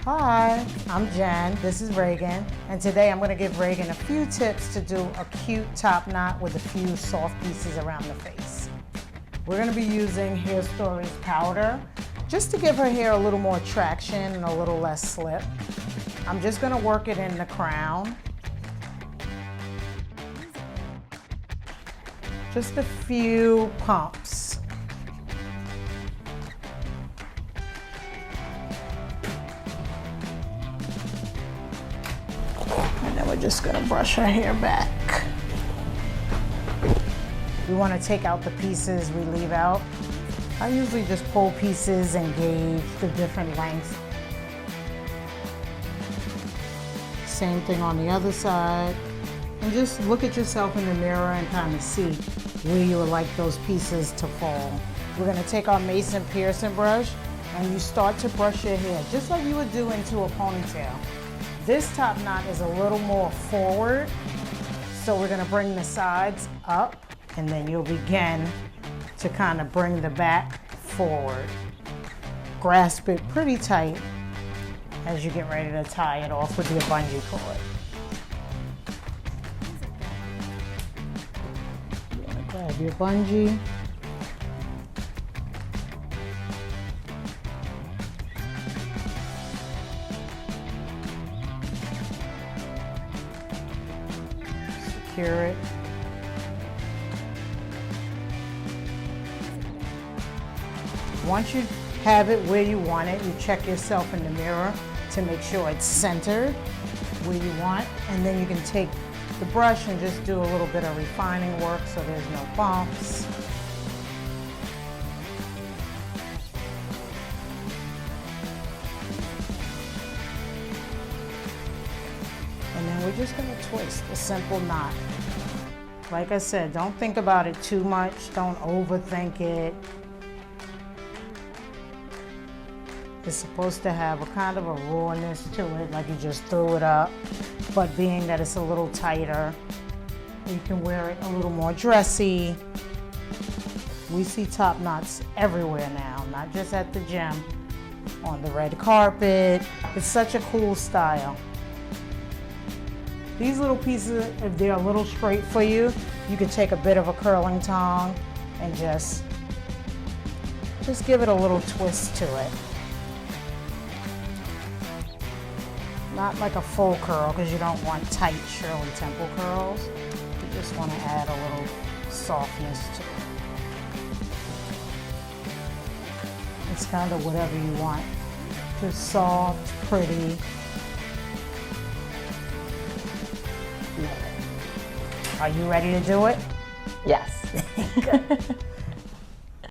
Hi, I'm Jen, this is Reagan, and today I'm going to give Reagan a few tips to do a cute top knot with a few soft pieces around the face. We're going to be using Hairstyle's powder just to give her hair a little more traction and a little less slip. I'm just going to work it in the crown. Just a few pumps. And then we're just going to brush her hair back. We want to take out the pieces we leave out. I usually just pull pieces and gauge the different lengths. Same thing on the other side. And just look at yourself in the mirror and kind of see where you would like those pieces to fall. We're going to take our Mason Pearson brush and you start to brush your hair just like you would do into a ponytail. This top knot is a little more forward, so we're going to bring the sides up and then you'll begin to kind of bring the back forward. Grasp it pretty tight as you get ready to tie it off with your bungee cord. You're going to grab your bungee. Secure it. Once you have it where you want it, you check yourself in the mirror to make sure it's centered where you want, and then you can take the brush and just do a little bit of refining work so there's no bumps. And then we're just going to twist a simple knot. Like I said, don't think about it too much. Don't overthink it. It's supposed to have a kind of a rawness to it, like you just threw it up. But being that it's a little tighter, you can wear it a little more dressy. We see top knots everywhere now, not just at the gym, on the red carpet. It's such a cool style. These little pieces, if they're a little straight for you, you can take a bit of a curling tong and just give it a little twist to it. Not like a full curl, because you don't want tight Shirley Temple curls. You just want to add a little softness to it. It's kind of whatever you want. Just soft, pretty. Are you ready to do it? Yes. Good.